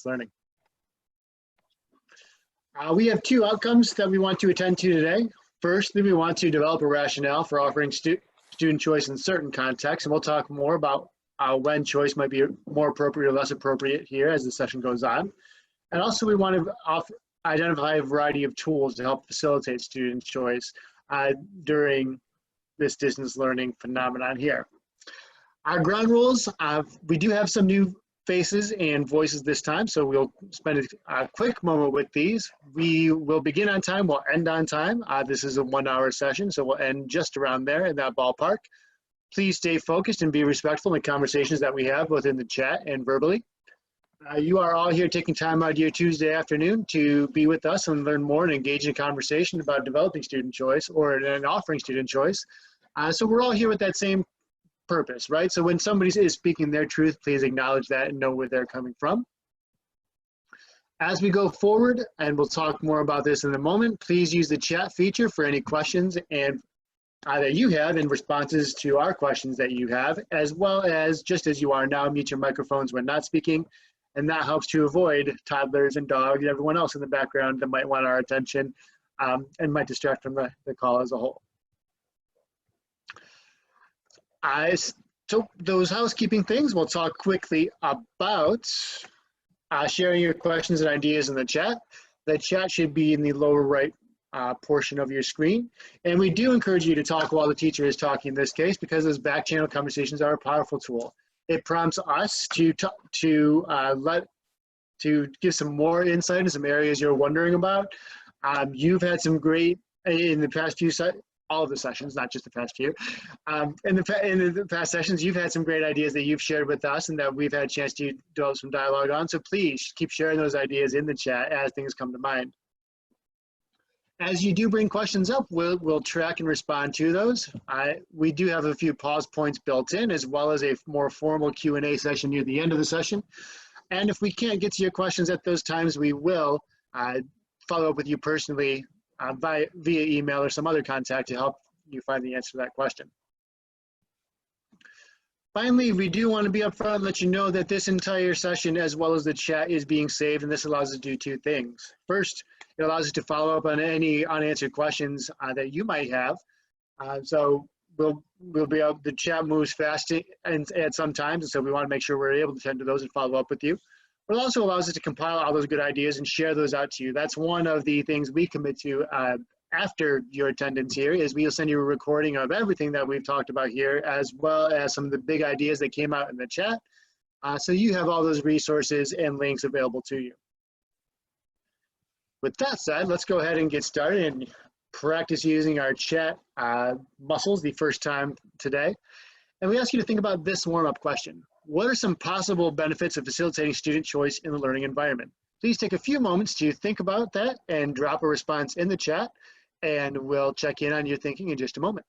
learning. We have two outcomes that we want to attend to today. Firstly, we want to develop a rationale for offering student choice in certain contexts, and we'll talk more about when choice might be more appropriate or less appropriate here as the session goes on. And also we want to identify a variety of tools to help facilitate student choice during this distance learning phenomenon here. Our ground rules, we do have some new faces and voices this time, so we'll spend a quick moment with these. We will begin on time, we'll end on time. This is a 1 hour session, so we'll end just around there in that ballpark. Please stay focused and be respectful in the conversations that we have, both in the chat and verbally. You are all here taking time out of your Tuesday afternoon to be with us and learn more and engage in a conversation about developing student choice or offering student choice. So we're all here with that same purpose, right? So when somebody is speaking their truth, please acknowledge that and know where they're coming from. As we go forward, and we'll talk more about this in a moment, please use the chat feature for any questions and that you have in responses to our questions that you have, as well as, just as you are now, mute your microphones when not speaking, and that helps to avoid toddlers and dogs and everyone else in the background that might want our attention and might distract from the call as a whole. So those housekeeping things, we'll talk quickly about sharing your questions and ideas in the chat. The chat should be in the lower right portion of your screen. And we do encourage you to talk while the teacher is talking in this case, because those back channel conversations are a powerful tool. It prompts us to give some more insight in some areas you're wondering about. You've had some great, in the past few all of the sessions, not just the past few. In the past sessions, you've had some great ideas that you've shared with us and that we've had a chance to develop some dialogue on. So please keep sharing those ideas in the chat as things come to mind. As you do bring questions up, we'll track and respond to those. We do have a few pause points built in, as well as a more formal Q&A session near the end of the session. And if we can't get to your questions at those times, we will follow up with you personally via email or some other contact to help you find the answer to that question. Finally, we do want to be upfront and let you know that this entire session, as well as the chat, is being saved, and this allows us to do two things. First, it allows us to follow up on any unanswered questions that you might have. So we'll be able, the chat moves fast at some times, and so we want to make sure we're able to tend to those and follow up with you. But it also allows us to compile all those good ideas and share those out to you. That's one of the things we commit to after your attendance here, is we'll send you a recording of everything that we've talked about here, as well as some of the big ideas that came out in the chat. So you have all those resources and links available to you. With that said, let's go ahead and get started and practice using our chat muscles the first time today. And we ask you to think about this warm-up question. What are some possible benefits of facilitating student choice in the learning environment? Please take a few moments to think about that and drop a response in the chat, and we'll check in on your thinking in just a moment.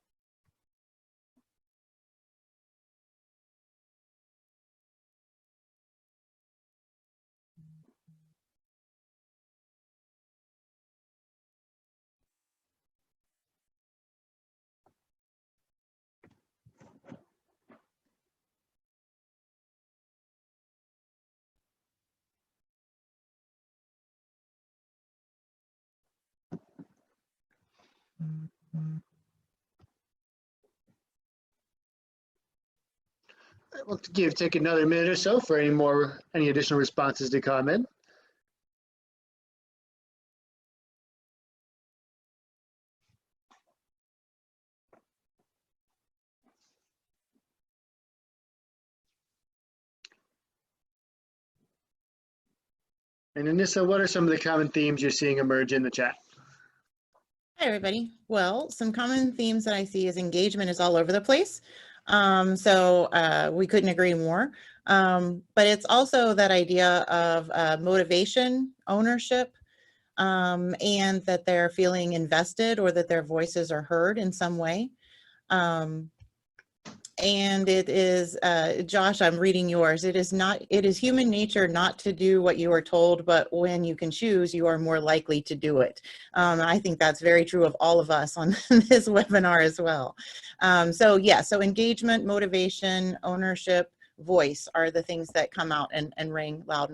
We'll take another minute or so for any additional responses to come in. And Anissa, what are some of the common themes you're seeing emerge in the chat? Hi, everybody. Well, some common themes that I see is engagement is all over the place. So we couldn't agree more. But it's also that idea of motivation, ownership, and that they're feeling invested or that their voices are heard in some way. And it is, Josh, I'm reading yours. It is human nature not to do what you are told, but when you can choose, you are more likely to do it. I think that's very true of all of us on this webinar as well. So yeah, so engagement, motivation, ownership, voice are the things that come out and ring loud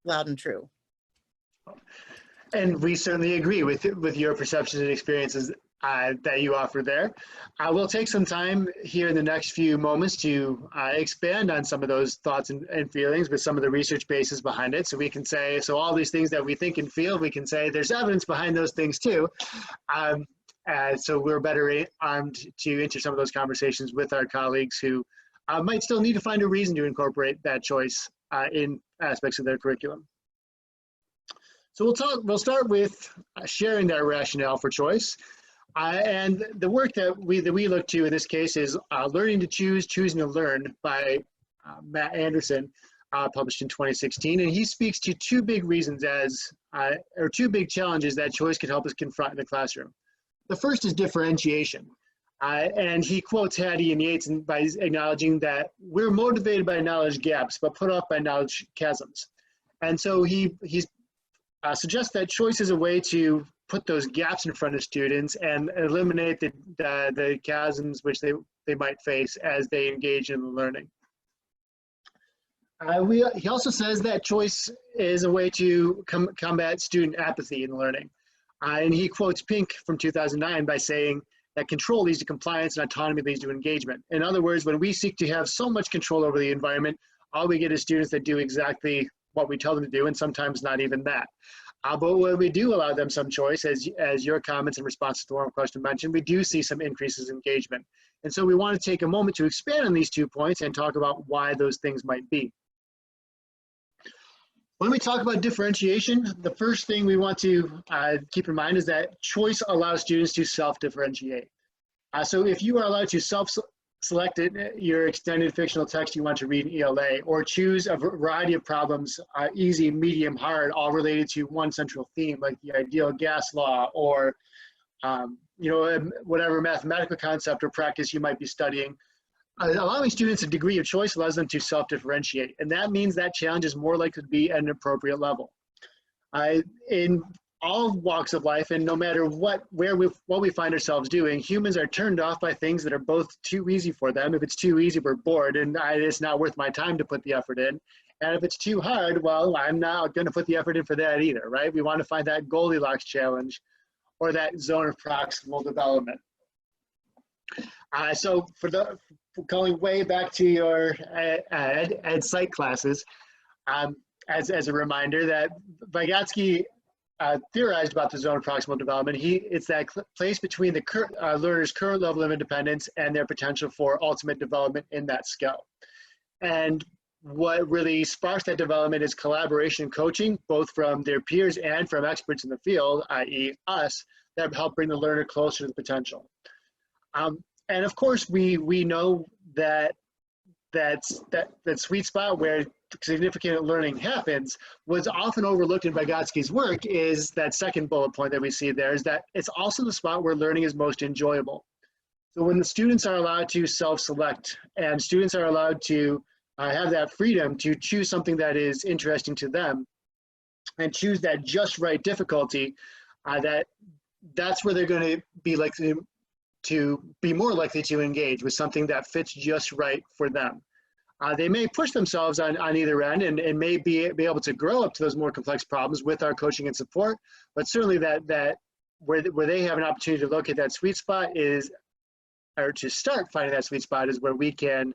loud and true. And we certainly agree with your perceptions and experiences that you offer there. We'll take some time here in the next few moments to expand on some of those thoughts and feelings with some of the research bases behind it. So we can say, so all these things that we think and feel, we can say there's evidence behind those things too. So we're better armed to enter some of those conversations with our colleagues who might still need to find a reason to incorporate that choice in aspects of their curriculum. So we'll start with sharing that rationale for choice. And the work that we look to in this case is Learning to Choose, Choosing to Learn by Matt Anderson, published in 2016. And he speaks to two big reasons or two big challenges that choice can help us confront in the classroom. The first is differentiation. And he quotes Hattie and Yates by acknowledging that we're motivated by knowledge gaps, but put off by knowledge chasms. And so he suggests that choice is a way to put those gaps in front of students and eliminate the chasms which they might face as they engage in the learning. He also says that choice is a way to combat student apathy in learning. And he quotes Pink from 2009 by saying that control leads to compliance and autonomy leads to engagement. In other words, when we seek to have so much control over the environment, all we get is students that do exactly what we tell them to do, and sometimes not even that. But when we do allow them some choice, as your comments in response to the warm question mentioned, we do see some increases in engagement. And so we want to take a moment to expand on these 2 points and talk about why those things might be. When we talk about differentiation, the first thing we want to keep in mind is that choice allows students to self-differentiate. So if you are allowed to self-select your extended fictional text you want to read in ELA, or choose a variety of problems, easy, medium, hard, all related to one central theme, like the ideal gas law, or whatever mathematical concept or practice you might be studying, allowing students a degree of choice allows them to self-differentiate, and that means that challenge is more likely to be at an appropriate level. In all walks of life, and no matter what we find ourselves doing, humans are turned off by things that are both too easy for them. If it's too easy, we're bored, and it's not worth my time to put the effort in. And if it's too hard, well, I'm not going to put the effort in for that either, right? We want to find that Goldilocks challenge or that zone of proximal development. So going way back to your ed psych classes, as a reminder that Vygotsky theorized about the zone of proximal development. It's that place between the learner's current level of independence and their potential for ultimate development in that skill. And what really sparks that development is collaboration and coaching, both from their peers and from experts in the field, i.e. us, that help bring the learner closer to the potential. And of course, we know that sweet spot where significant learning happens was often overlooked in Vygotsky's work is that second bullet point that we see there, is that it's also the spot where learning is most enjoyable. So when the students are allowed to self-select and students are allowed to have that freedom to choose something that is interesting to them and choose that just right difficulty, that's where they're going to be likely to be more likely to engage with something that fits just right for them. They may push themselves on either end and may be able to grow up to those more complex problems with our coaching and support, but certainly that where they have an opportunity to look at that sweet spot is, or to start finding that sweet spot, is where we can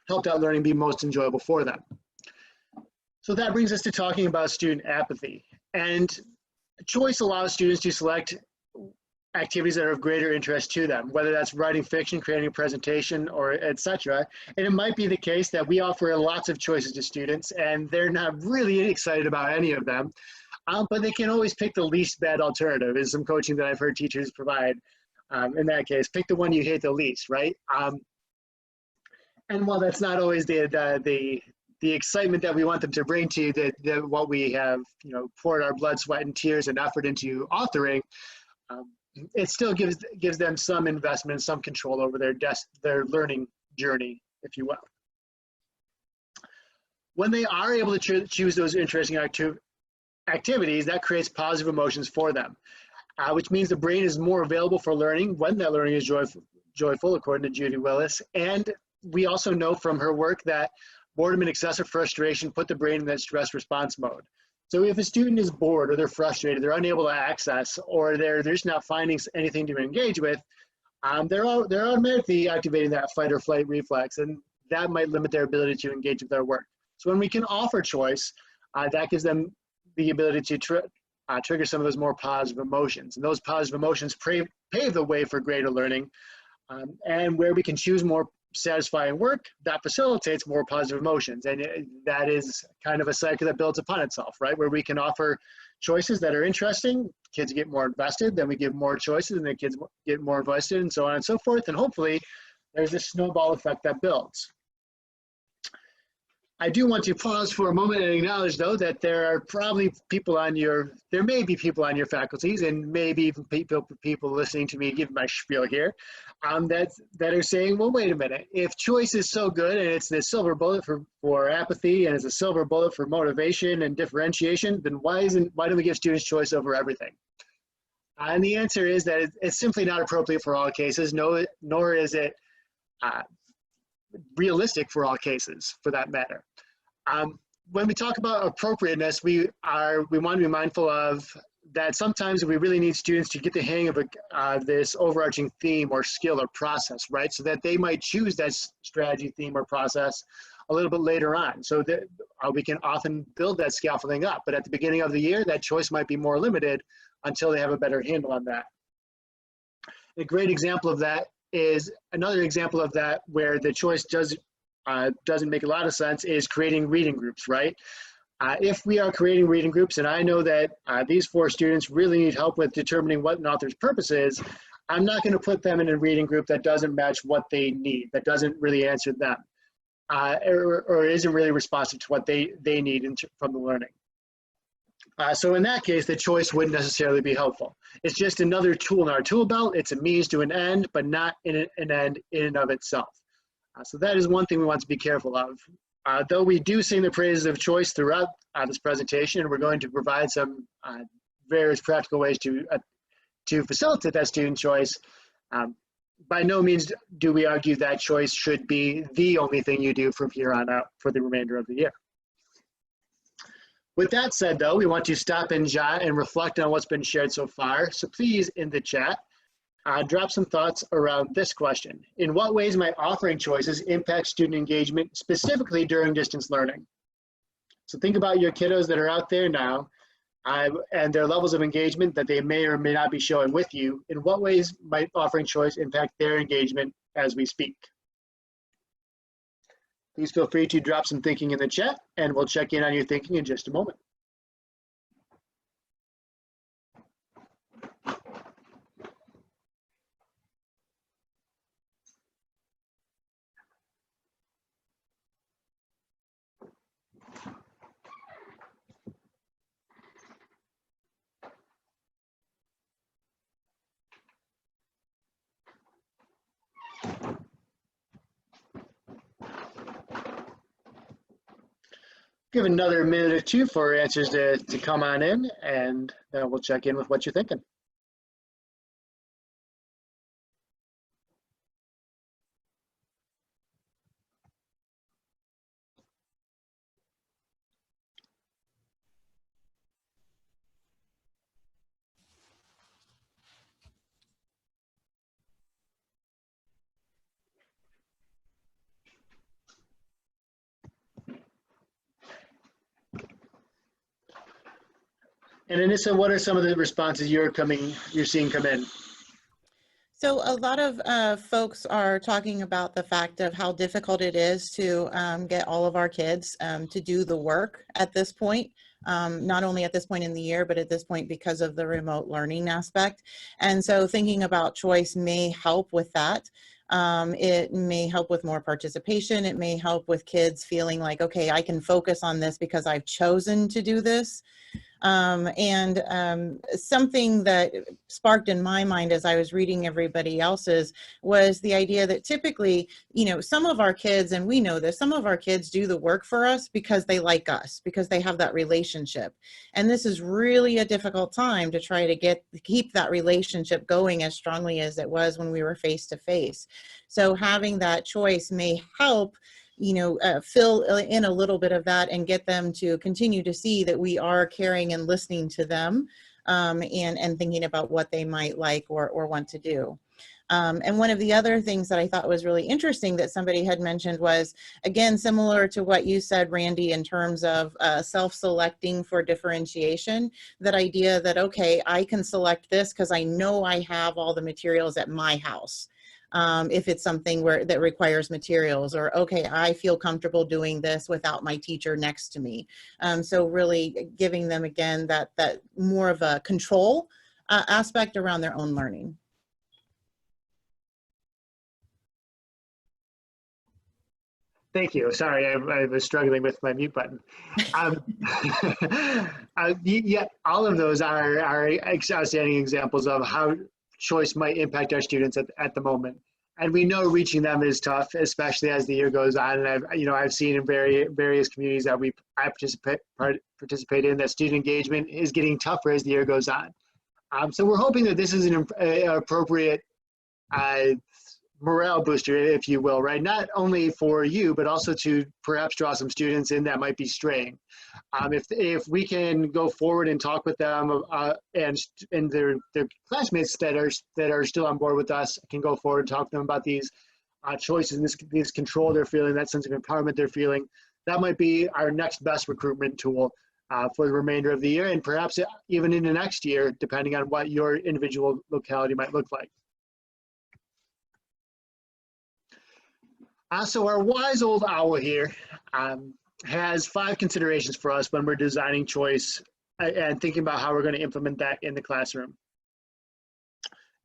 help that learning be most enjoyable for them. So that brings us to talking about student apathy. And choice allows students to select activities that are of greater interest to them, whether that's writing fiction, creating a presentation, or etc. And it might be the case that we offer lots of choices to students and they're not really excited about any of them, but they can always pick the least bad alternative, is some coaching that I've heard teachers provide. In that case, pick the one you hate the least, right? And while that's not always the excitement that we want them to bring to what we have, poured our blood, sweat, and tears and effort into authoring, it still gives them some investment, some control over their learning journey, if you will. When they are able to choose those interesting activities, that creates positive emotions for them, which means the brain is more available for learning when that learning is joyful, according to Judy Willis. And we also know from her work that Boredom and excessive frustration put the brain in that stress response mode. So if a student is bored or they're frustrated, they're unable to access, or they're just not finding anything to engage with, they're automatically activating that fight or flight reflex, and that might limit their ability to engage with their work. So when we can offer choice, that gives them the ability to trigger some of those more positive emotions. And those positive emotions pave the way for greater learning. And where we can choose more satisfying work, that facilitates more positive emotions. And that is kind of a cycle that builds upon itself, right? Where we can offer choices that are interesting, kids get more invested, then we give more choices and the kids get more invested, and so on and so forth. And hopefully there's this snowball effect that builds. I do want to pause for a moment and acknowledge, though, that there are probably people on your, there may be people on your faculties, and maybe even people listening to me give my spiel here, that are saying, well, wait a minute, if choice is so good and it's the silver bullet for apathy and it's a silver bullet for motivation and differentiation, then why don't we give students choice over everything? And the answer is that it's simply not appropriate for all cases, nor is it realistic for all cases, for that matter. When we talk about appropriateness, we want to be mindful of that sometimes we really need students to get the hang of this overarching theme or skill or process, right? So that they might choose that strategy, theme, or process a little bit later on, so that we can often build that scaffolding up. But at the beginning of the year, that choice might be more limited until they have a better handle on that. A great example of that is another example of that where the choice doesn't make a lot of sense is creating reading groups, right? If we are creating reading groups and I know that these 4 students really need help with determining what an author's purpose is, I'm not going to put them in a reading group that doesn't match what they need, that doesn't really answer them, or isn't really responsive to what they need from the learning. So in that case, the choice wouldn't necessarily be helpful. It's just another tool in our tool belt. It's a means to an end, but not an end in and of itself. So that is one thing we want to be careful of. Though we do sing the praises of choice throughout this presentation, and we're going to provide some various practical ways to facilitate that student choice, by no means do we argue that choice should be the only thing you do from here on out for the remainder of the year. With that said, though, we want to stop and jot and reflect on what's been shared so far. So please, in the chat, drop some thoughts around this question. In what ways might offering choices impact student engagement, specifically during distance learning? So think about your kiddos that are out there now and their levels of engagement that they may or may not be showing with you. In what ways might offering choice impact their engagement as we speak? Please feel free to drop some thinking in the chat, and we'll check in on your thinking in just a moment. Give another minute or two for answers to come on in, and then we'll check in with what you're thinking. And Anissa, what are some of the responses you're seeing come in? So a lot of folks are talking about the fact of how difficult it is to get all of our kids to do the work at this point, not only at this point in the year, but at this point because of the remote learning aspect. And so thinking about choice may help with that. It may help with more participation. It may help with kids feeling like, okay, I can focus on this because I've chosen to do this. Something that sparked in my mind as I was reading everybody else's was the idea that typically, you know, some of our kids, and we know this, some of our kids do the work for us because they like us, because they have that relationship. And this is really a difficult time to try to keep that relationship going as strongly as it was when we were face to face. So having that choice may help fill in a little bit of that and get them to continue to see that we are caring and listening to them, and thinking about what they might like or want to do. And one of the other things that I thought was really interesting that somebody had mentioned was, again, similar to what you said, Randy, in terms of self-selecting for differentiation, that idea that, okay, I can select this because I know I have all the materials at my house. If it's something that requires materials, or okay, I feel comfortable doing this without my teacher next to me. So really giving them, again, that more of a control aspect around their own learning. Thank you. Sorry, I was struggling with my mute button. Yeah, all of those are outstanding examples of how choice might impact our students at the moment. And we know reaching them is tough, especially as the year goes on. And I've seen in various communities that I participate in, that student engagement is getting tougher as the year goes on. So we're hoping that this is an appropriate morale booster, if you will, right? Not only for you, but also to perhaps draw some students in that might be straying. If we can go forward and talk with them, and their classmates that are still on board with us can go forward and talk to them about these choices and this control they're feeling, that sense of empowerment they're feeling, that might be our next best recruitment tool for the remainder of the year, and perhaps even in the next year, depending on what your individual locality might look like. So our wise old owl here has 5 considerations for us when we're designing choice and thinking about how we're going to implement that in the classroom.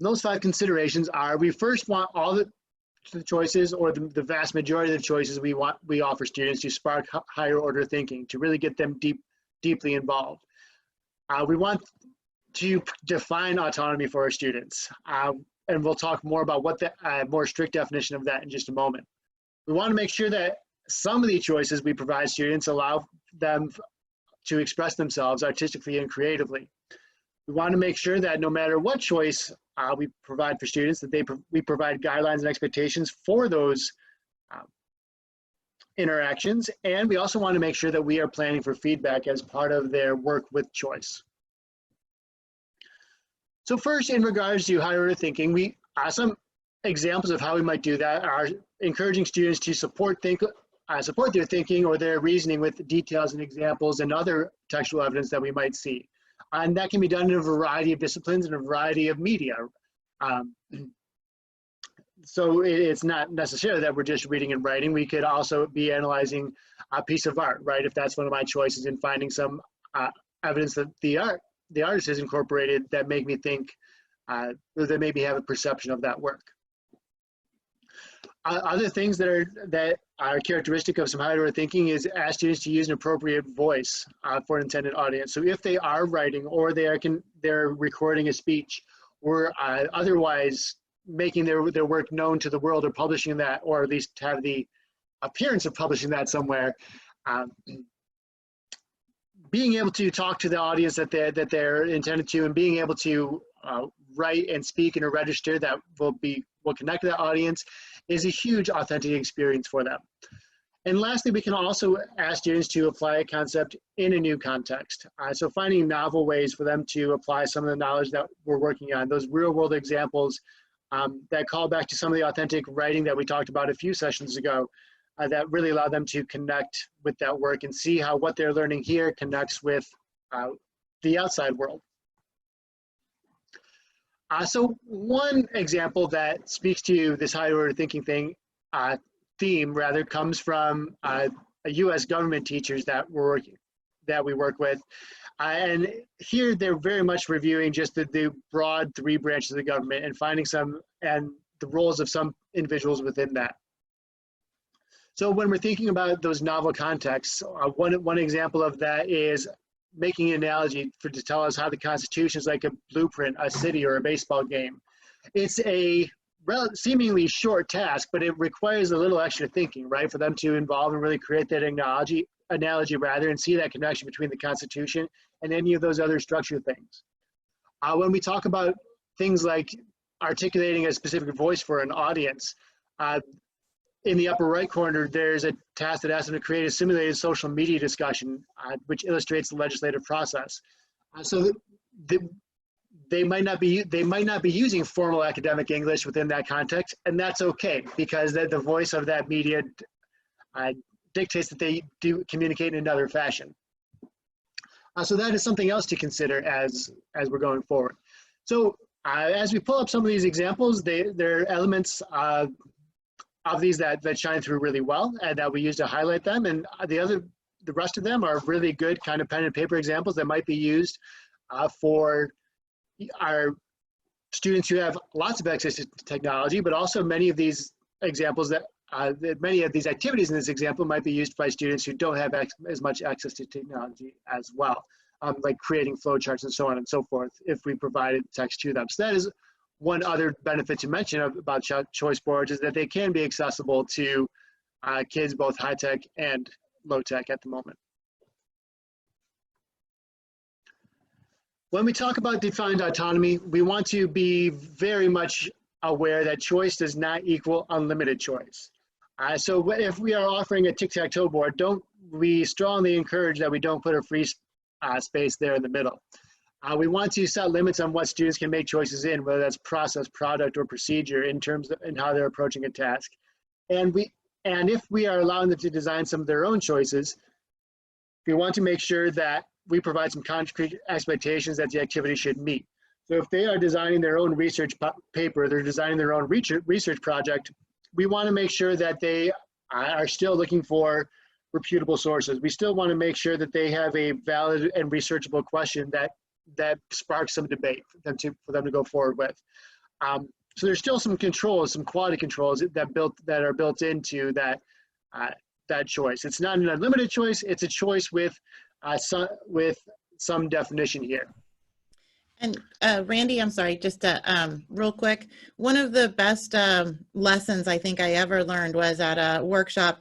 And those 5 considerations are: we first want all the choices, or the vast majority of the choices we offer students, to spark higher order thinking, to really get them deeply involved. We want to define autonomy for our students, and we'll talk more about what the more strict definition of that in just a moment. We want to make sure that some of the choices we provide students allow them to express themselves artistically and creatively. We want to make sure that no matter what choice we provide for students, that we provide guidelines and expectations for those interactions. And we also want to make sure that we are planning for feedback as part of their work with choice. So first, in regards to higher order thinking, some examples of how we might do that are encouraging students to support their thinking or their reasoning with details and examples and other textual evidence that we might see. And that can be done in a variety of disciplines and a variety of media. So it's not necessarily that we're just reading and writing. We could also be analyzing a piece of art, right? If that's one of my choices, in finding some evidence that the artist has incorporated that make me think, or that maybe have a perception of that work. Other things that are characteristic of some higher order thinking is ask students to use an appropriate voice for an intended audience. So if they are writing, or they're recording a speech, or otherwise making their work known to the world, or publishing that, or at least have the appearance of publishing that somewhere, being able to talk to the audience that they're intended to, and being able to write and speak in a register that will connect to that audience, is a huge authentic experience for them. And lastly, we can also ask students to apply a concept in a new context. So finding novel ways for them to apply some of the knowledge that we're working on, those real world examples that call back to some of the authentic writing that we talked about a few sessions ago, that really allow them to connect with that work and see how what they're learning here connects with the outside world. So one example that speaks to this higher order thinking theme comes from U.S. government teachers that we work with. And here they're very much reviewing just the broad 3 branches of the government and finding and the roles of some individuals within that. So when we're thinking about those novel contexts, one example of that is making an analogy to tell us how the Constitution is like a blueprint, a city, or a baseball game. It's a seemingly short task, but it requires a little extra thinking, right, for them to involve and really create that analogy and see that connection between the Constitution and any of those other structured things. When we talk about things like articulating a specific voice for an audience, in the upper right corner, there's a task that asks them to create a simulated social media discussion, which illustrates the legislative process. So they might not be using formal academic English within that context, and that's okay, because the voice of that media dictates that they do communicate in another fashion. So that is something else to consider as we're going forward. So as we pull up some of these examples, there are elements of these that shine through really well and that we use to highlight them, and the rest of them are really good kind of pen and paper examples that might be used for our students who have lots of access to technology, but also many of these examples many of these activities in this example might be used by students who don't have as much access to technology as well, like creating flowcharts and so on and so forth, if we provided text to them. So that is one other benefit to mention about choice boards, is that they can be accessible to kids, both high tech and low tech at the moment. When we talk about defined autonomy, we want to be very much aware that choice does not equal unlimited choice. So if we are offering a tic-tac-toe board, we strongly encourage that we don't put a free space there in the middle. We want to set limits on what students can make choices in, whether that's process, product, or procedure in terms of how they're approaching a task. And if we are allowing them to design some of their own choices, we want to make sure that we provide some concrete expectations that the activity should meet. So if they are designing their own research paper, they're designing their own research project, we want to make sure that they are still looking for reputable sources. We still want to make sure that they have a valid and researchable question that sparks some debate for them to go forward with. So there's still some controls, some quality controls that are built into that choice. It's not an unlimited choice. It's a choice with some definition here. And Randy, I'm sorry, just real quick. One of the best lessons I think I ever learned was at a workshop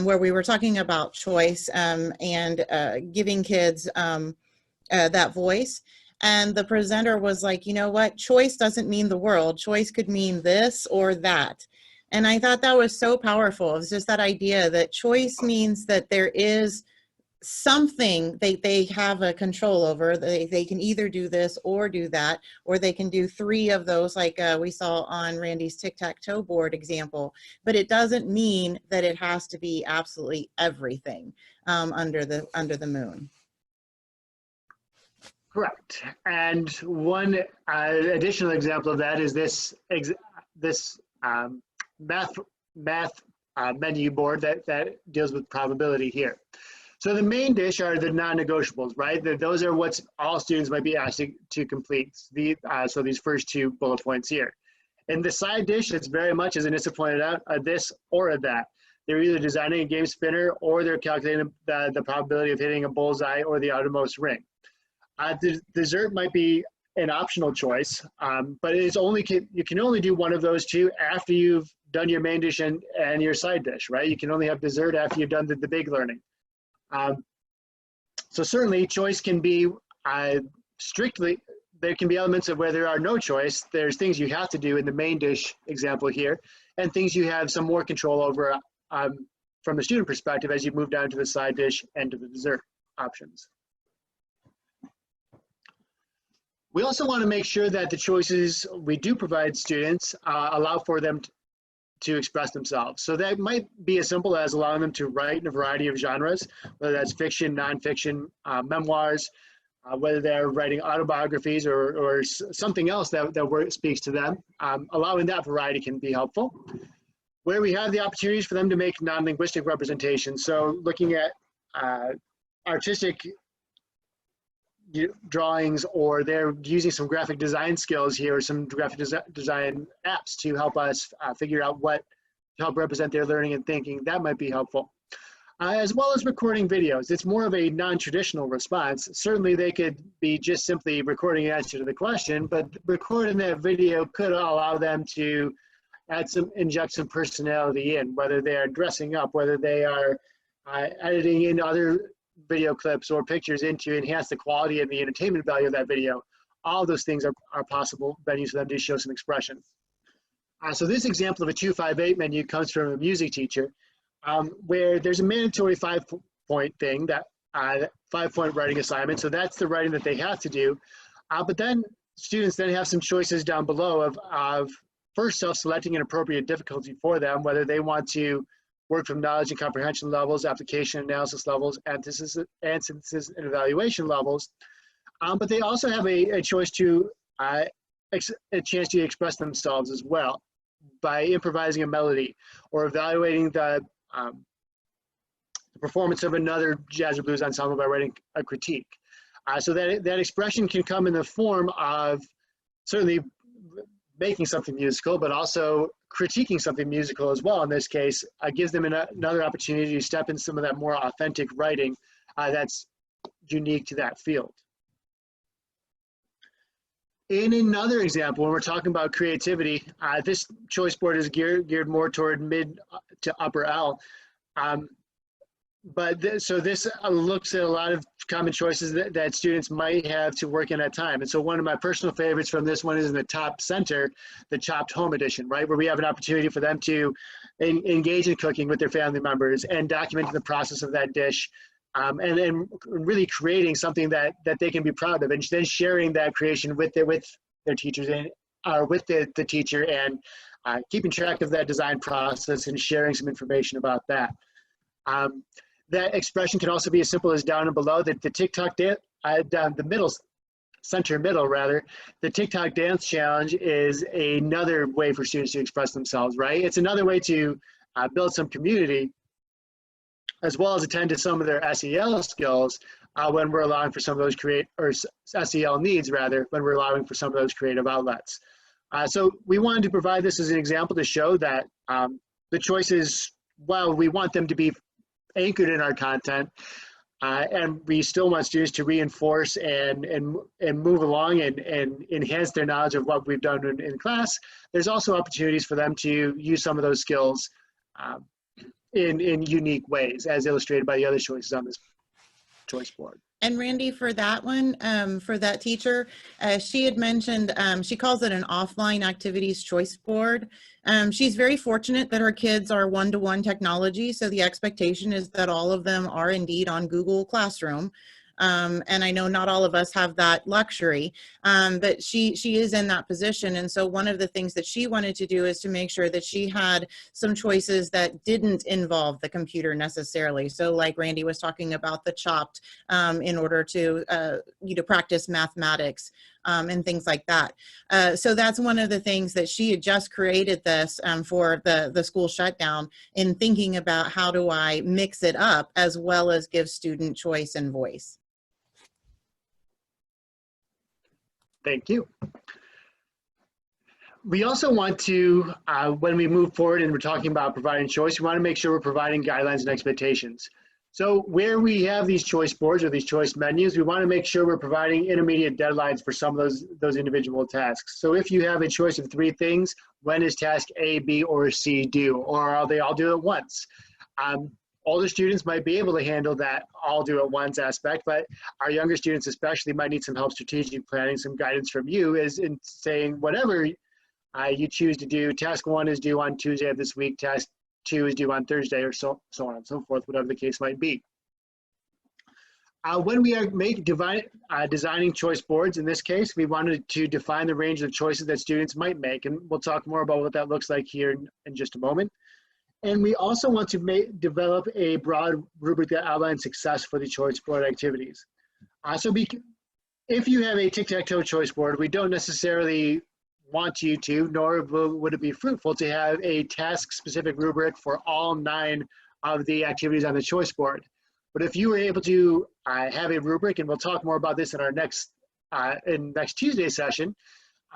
where we were talking about choice and giving kids that voice. And the presenter was like, you know what, choice doesn't mean the world. Choice could mean this or that. And I thought that was so powerful. It was just that idea that choice means that there is something they have a control over. They can either do this or do that, or they can do three of those, like we saw on Randy's tic-tac-toe board example. But it doesn't mean that it has to be absolutely everything under the moon. Correct. And one additional example of that is this math menu board that deals with probability here. So the main dish are the non-negotiables, right? Those are what all students might be asked to complete. So these first two bullet points here. And the side dish, it's very much, as Anissa pointed out, a this or a that. They're either designing a game spinner or they're calculating the probability of hitting a bullseye or the outermost ring. The dessert might be an optional choice, but you can only do one of those two after you've done your main dish and your side dish, right? You can only have dessert after you've done the big learning. So certainly choice can be there can be elements of where there are no choice. There's things you have to do in the main dish example here, and things you have some more control over from the student perspective as you move down to the side dish and to the dessert options. We also want to make sure that the choices we do provide students allow for them to express themselves. So that might be as simple as allowing them to write in a variety of genres, whether that's fiction, nonfiction, memoirs, whether they're writing autobiographies or something else that speaks to them. Allowing that variety can be helpful. Where we have the opportunities for them to make non-linguistic representations, so looking at artistic drawings, or they're using some graphic design skills here, or some graphic design apps to help us figure out what to help represent their learning and thinking, that might be helpful. As well as recording videos. It's more of a non-traditional response. Certainly they could be just simply recording an answer to the question, but recording that video could allow them to inject some personality in, whether they are dressing up, whether they are editing in other video clips or pictures in to enhance the quality and the entertainment value of that video. All those things are possible venues for them to show some expression. So this example of a 2-5-8 menu comes from a music teacher, where there's a mandatory 5-point thing, that 5-point writing assignment. So that's the writing that they have to do. But then students then have some choices down below of first self-selecting an appropriate difficulty for them, whether they want to work from knowledge and comprehension levels, application analysis levels, and synthesis and evaluation levels. But they also have a choice to, a chance to express themselves as well by improvising a melody or evaluating the performance of another jazz or blues ensemble by writing a critique. So that expression can come in the form of certainly making something musical, but also critiquing something musical as well. In this case, gives them another opportunity to step in some of that more authentic writing that's unique to that field. In another example, when we're talking about creativity, this choice board is geared more toward mid to upper L. So this looks at a lot of common choices that students might have to work in at time. And so one of my personal favorites from this one is in the top center, the chopped home edition, right? Where we have an opportunity for them to engage in cooking with their family members and documenting the process of that dish. And then really creating something that they can be proud of, and then sharing that creation with their teachers and with the teacher, and keeping track of that design process and sharing some information about that. That expression can also be as simple as down and below the TikTok down the middle, center middle rather. The TikTok dance challenge is another way for students to express themselves, right? It's another way to build some community, as well as attend to some of their SEL skills when we're allowing for some of those SEL needs rather, when we're allowing for some of those creative outlets. So we wanted to provide this as an example to show that the choices, while we want them to be anchored in our content, and we still want students to reinforce and move along and enhance their knowledge of what we've done in class, there's also opportunities for them to use some of those skills in unique ways, as illustrated by the other choices on this choice board. And Randy, for that one, for that teacher, she had mentioned, she calls it an offline activities choice board. She's very fortunate that her kids are one-to-one technology, so the expectation is that all of them are indeed on Google Classroom. And I know not all of us have that luxury, but she is in that position. And so one of the things that she wanted to do is to make sure that she had some choices that didn't involve the computer necessarily. So like Randy was talking about the chopped in order to practice mathematics and things like that. So that's one of the things that she had just created this for the school shutdown, in thinking about how do I mix it up as well as give student choice and voice. Thank you. We also want to, when we move forward and we're talking about providing choice, we want to make sure we're providing guidelines and expectations. So where we have these choice boards or these choice menus, we want to make sure we're providing intermediate deadlines for some of those individual tasks. So if you have a choice of 3 things, when is task A, B, or C due? Or are they all due at once? Older students might be able to handle that all due at once aspect, but our younger students especially might need some help strategic planning, some guidance from you as in saying whatever you choose to do, task 1 is due on Tuesday of this week, task 2 is due on Thursday, or so on and so forth, whatever the case might be. When we are designing choice boards, in this case, we wanted to define the range of choices that students might make, and we'll talk more about what that looks like here in just a moment. And we also want to develop a broad rubric that outlines success for the choice board activities. If you have a tic-tac-toe choice board, we don't necessarily want you to, nor would it be fruitful to have a task-specific rubric for all 9 of the activities on the choice board. But if you were able to have a rubric, and we'll talk more about this in our next Tuesday session,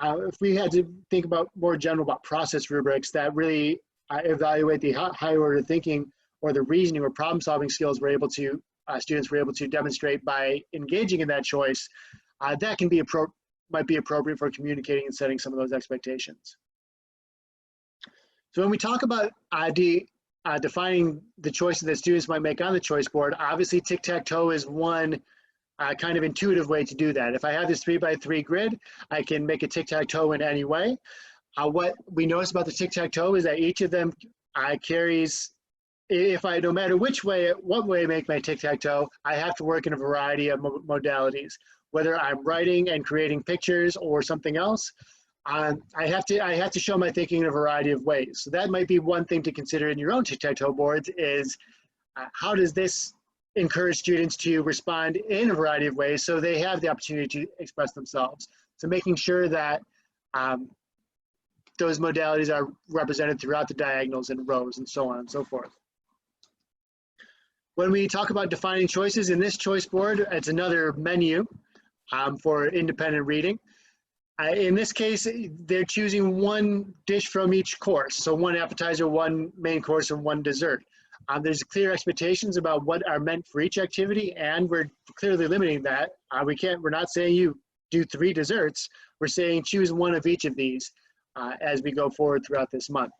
if we had to think about more general about process rubrics that really evaluate the higher order thinking or the reasoning or problem solving skills students were able to demonstrate by engaging in that choice, that can be might be appropriate for communicating and setting some of those expectations. So when we talk about defining the choices that students might make on the choice board, obviously tic-tac-toe is one kind of intuitive way to do that. If I have this 3x3 grid, I can make a tic-tac-toe in any way. What we notice about the tic-tac-toe is that each of them carries, no matter which way, what way I make my tic-tac-toe, I have to work in a variety of modalities. Whether I'm writing and creating pictures or something else, I have to show my thinking in a variety of ways. So that might be one thing to consider in your own tic-tac-toe boards is how does this encourage students to respond in a variety of ways so they have the opportunity to express themselves. So making sure that those modalities are represented throughout the diagonals and rows and so on and so forth. When we talk about defining choices in this choice board, it's another menu for independent reading. In this case, they're choosing one dish from each course. So one appetizer, one main course, and one dessert. There's clear expectations about what are meant for each activity, and we're clearly limiting that. We're not saying you do 3 desserts. We're saying choose one of each of these as we go forward throughout this month.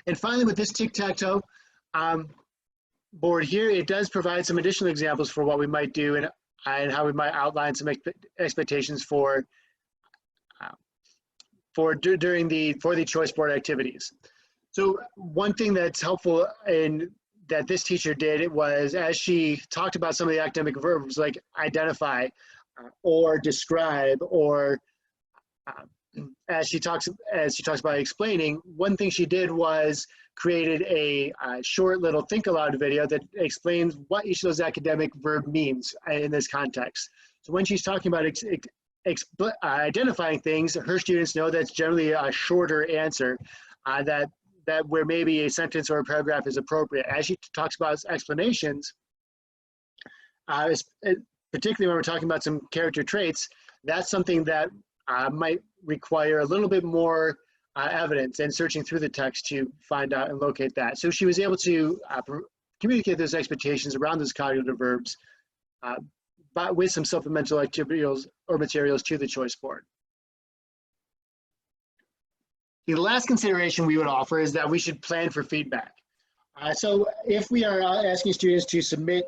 And finally, with this tic-tac-toe board here, it does provide some additional examples for what we might do and how we might outline some expectations for the choice board activities. So one thing that's helpful in that this teacher did was, as she talked about some of the academic verbs like identify or describe, or as she talks about explaining, one thing she did was created a short little think aloud video that explains what each of those academic verb means in this context. So when she's talking about identifying things, her students know that's generally a shorter answer that where maybe a sentence or a paragraph is appropriate. As she talks about explanations, particularly when we're talking about some character traits, that's something that might require a little bit more evidence and searching through the text to find out and locate that. So she was able to communicate those expectations around those cognitive verbs but with some supplemental activities or materials to the choice board. The last consideration we would offer is that we should plan for feedback. So if we are asking students to submit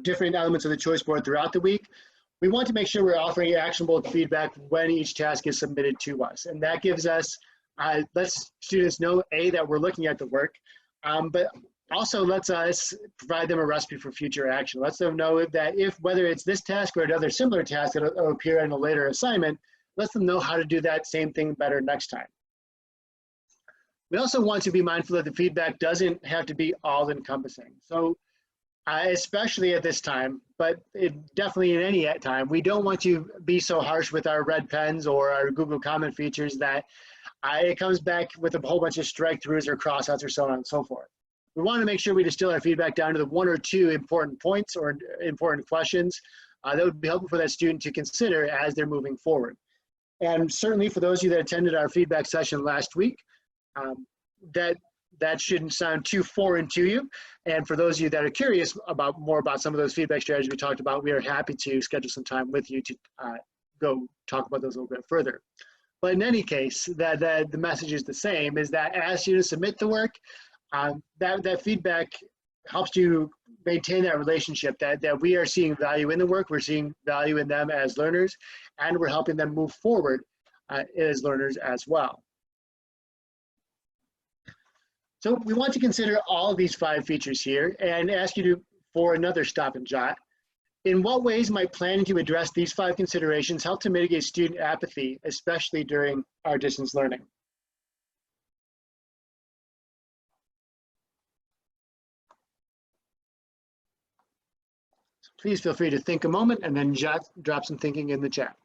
different elements of the choice board throughout the week, we want to make sure we're offering actionable feedback when each task is submitted to us. And that gives us, lets students know, A, that we're looking at the work, but also lets us provide them a recipe for future action. Lets them know that whether it's this task or another similar task that will appear in a later assignment, lets them know how to do that same thing better next time. We also want to be mindful that the feedback doesn't have to be all encompassing. So especially at this time, but definitely in any time, we don't want to be so harsh with our red pens or our Google comment features that it comes back with a whole bunch of strike-throughs or crossouts or so on and so forth. We want to make sure we distill our feedback down to the 1 or 2 important points or important questions that would be helpful for that student to consider as they're moving forward. And certainly for those of you that attended our feedback session last week, that shouldn't sound too foreign to you. And for those of you that are curious about more about some of those feedback strategies we talked about, we are happy to schedule some time with you to go talk about those a little bit further. But in any case, the message is the same, is that as students submit the work, that feedback helps you maintain that relationship, that we are seeing value in the work, we're seeing value in them as learners, and we're helping them move forward as learners as well. So we want to consider all of these 5 features here and ask you for another stop and jot. In what ways might planning to address these 5 considerations help to mitigate student apathy, especially during our distance learning? So please feel free to think a moment and then drop some thinking in the chat.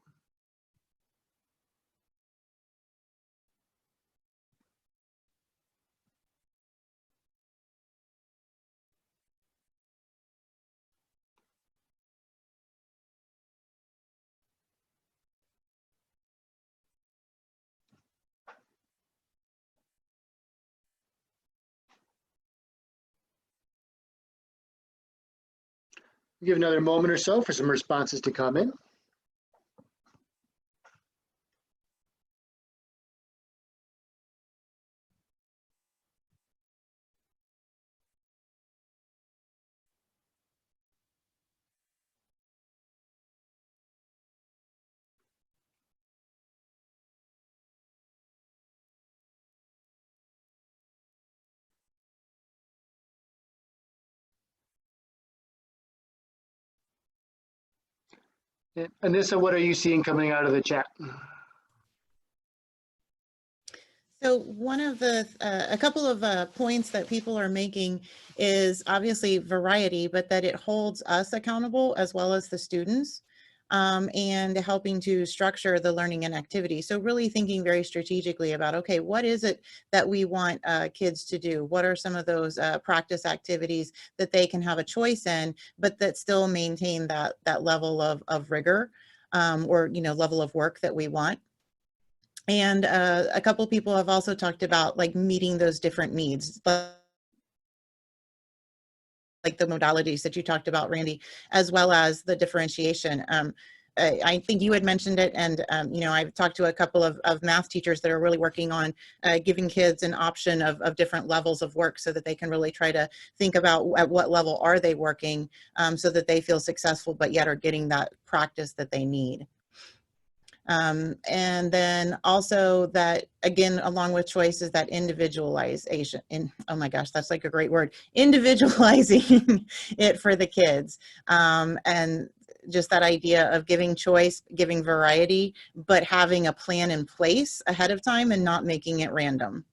Give another moment or so for some responses to come in. Anissa, what are you seeing coming out of the chat? So one of a couple of points that people are making is obviously variety, but that it holds us accountable as well as the students, and helping to structure the learning and activity. So really thinking very strategically about, okay, what is it that we want kids to do? What are some of those practice activities that they can have a choice in, but that still maintain that level of rigor, or level of work that we want. And a couple people have also talked about like meeting those different needs, like the modalities that you talked about, Randy, as well as the differentiation. I think you had mentioned it, and I've talked to a couple of math teachers that are really working on giving kids an option of different levels of work so that they can really try to think about at what level are they working, so that they feel successful but yet are getting that practice that they need. And then also that, again, along with choice, is that individualization. Oh my gosh, that's like a great word, individualizing it for the kids. And just that idea of giving choice, giving variety, but having a plan in place ahead of time and not making it random.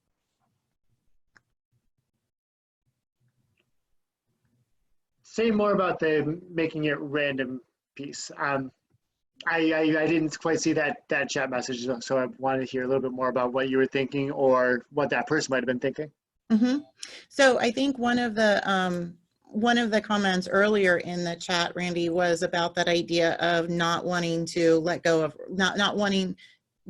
Say more about the making it random piece. I didn't quite see that chat message, so I wanted to hear a little bit more about what you were thinking or what that person might have been thinking. Mm-hmm. So I think one of the comments earlier in the chat, Randy, was about that idea of not wanting to let go of, not wanting,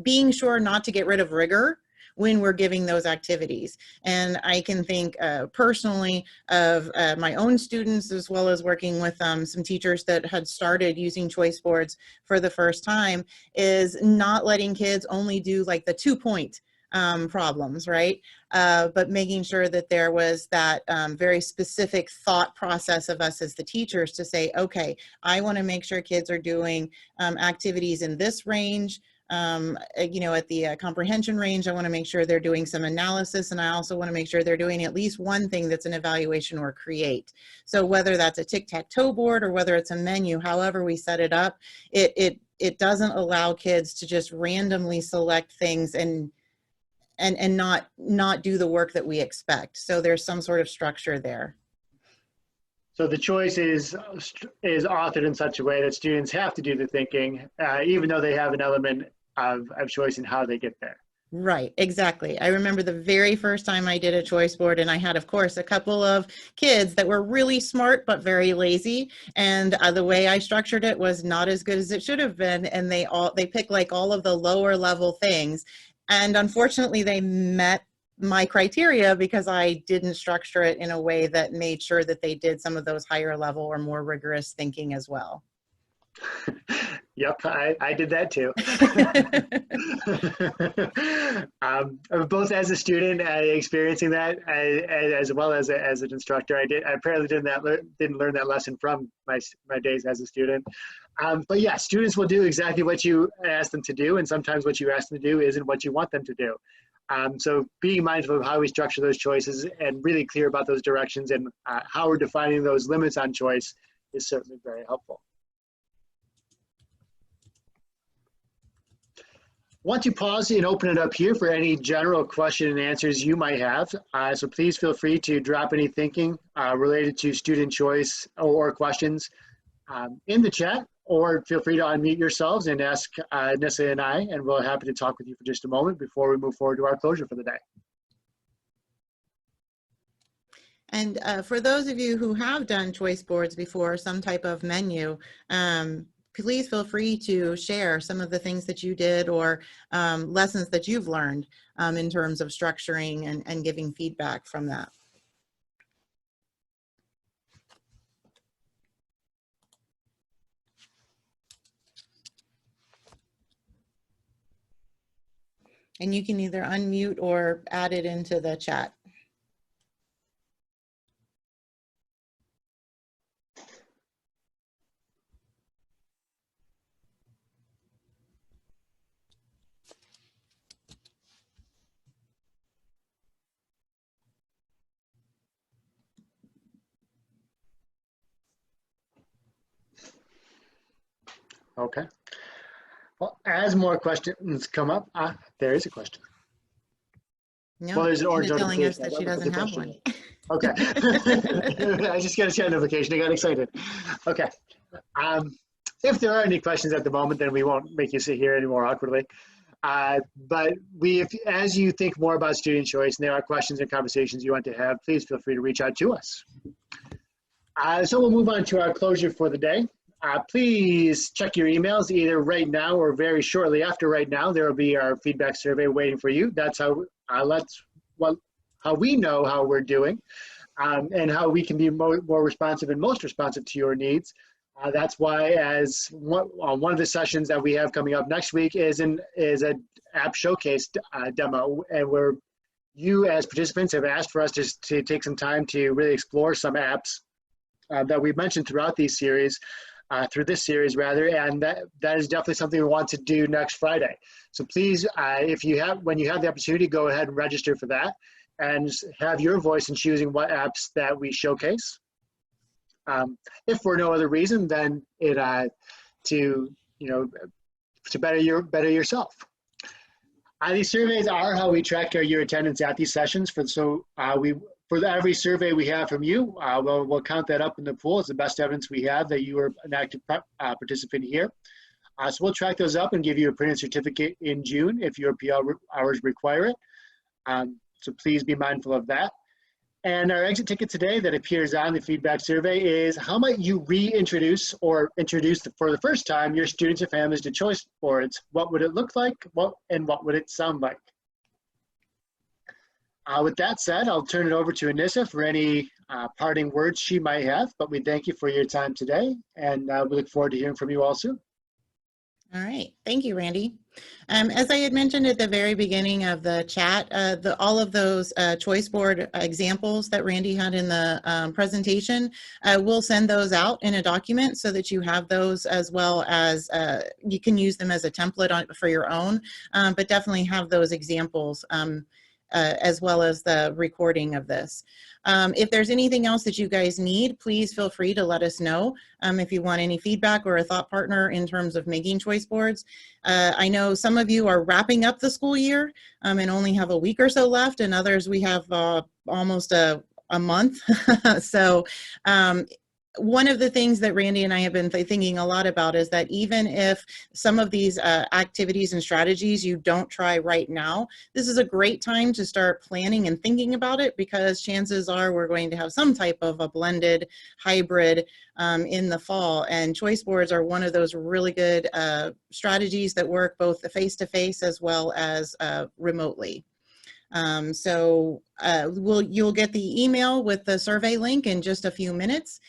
being sure not to get rid of rigor when we're giving those activities. And I can think personally of my own students, as well as working with some teachers that had started using choice boards for the first time, is not letting kids only do like the 2-point problems, right? But making sure that there was that very specific thought process of us as the teachers to say, okay, I want to make sure kids are doing activities in this range. At the comprehension range, I want to make sure they're doing some analysis, and I also want to make sure they're doing at least one thing that's an evaluation or create. So whether that's a tic-tac-toe board or whether it's a menu, however we set it up, it doesn't allow kids to just randomly select things and not do the work that we expect. So there's some sort of structure there. So the choice is authored in such a way that students have to do the thinking, even though they have an element of choice in how they get there. Right, exactly. I remember the very first time I did a choice board, and I had, of course, a couple of kids that were really smart but very lazy, and the way I structured it was not as good as it should have been, and they picked like all of the lower level things, and unfortunately they met my criteria because I didn't structure it in a way that made sure that they did some of those higher level or more rigorous thinking as well. Yep, I did that too. Both as a student, experiencing that, as well as an instructor, I apparently didn't learn that lesson from my days as a student. But yeah, students will do exactly what you ask them to do, and sometimes what you ask them to do isn't what you want them to do. So being mindful of how we structure those choices and really clear about those directions and how we're defining those limits on choice is certainly very helpful. Want to pause and open it up here for any general question and answers you might have. So please feel free to drop any thinking related to student choice or questions in the chat, or feel free to unmute yourselves and ask Nissa and I, and we're happy to talk with you for just a moment before we move forward to our closure for the day. And for those of you who have done choice boards before, some type of menu, please feel free to share some of the things that you did or lessons that you've learned in terms of structuring and giving feedback from that. And you can either unmute or add it into the chat. Okay. Well, as more questions come up, there is a question. No, Well, there's an orange Amanda telling us notification. that she That was the doesn't have question. one. Okay. I just got a chat notification. I got excited. Okay. If there are any questions at the moment, then we won't make you sit here anymore awkwardly. But as you think more about student choice and there are questions and conversations you want to have, please feel free to reach out to us. So we'll move on to our closure for the day. Please check your emails either right now or very shortly after right now. There will be our feedback survey waiting for you. That's how how we know how we're doing and how we can be more responsive and most responsive to your needs. That's why as one of the sessions that we have coming up next week is an app showcase demo, and where you as participants have asked for us to take some time to really explore some apps that we've mentioned throughout these series, through this series rather, and that is definitely something we want to do next Friday. So please, when you have the opportunity, go ahead and register for that and have your voice in choosing what apps that we showcase. If for no other reason than to better yourself. These surveys are how we track your attendance at these sessions. For every survey we have from you, we'll count that up in the pool. It's the best evidence we have that you are an active participant here. So we'll track those up and give you a printed certificate in June if your PL hours require it. So please be mindful of that. And our exit ticket today that appears on the feedback survey is: how might you reintroduce or introduce for the first time your students or families to choice boards? What would it look like? What would it sound like? With that said, I'll turn it over to Anissa for any parting words she might have, but we thank you for your time today, and we look forward to hearing from you all soon. All right, thank you, Randy. As I had mentioned at the very beginning of the chat, all of those choice board examples that Randy had in the presentation, we'll send those out in a document so that you have those, as well as you can use them as a template for your own, but definitely have those examples as well as the recording of this. If there's anything else that you guys need, please feel free to let us know. If you want any feedback or a thought partner in terms of making choice boards. I know some of you are wrapping up the school year and only have a week or so left, and others we have almost a month. So one of the things that Randy and I have been thinking a lot about is that even if some of these activities and strategies you don't try right now, this is a great time to start planning and thinking about it, because chances are we're going to have some type of a blended hybrid in the fall, and choice boards are one of those really good strategies that work both face-to-face as well as remotely. So you'll get the email with the survey link in just a few minutes.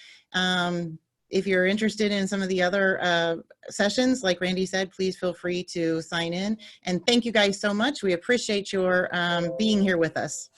If you're interested in some of the other sessions, like Randy said, please feel free to sign in. And thank you guys so much. We appreciate your being here with us.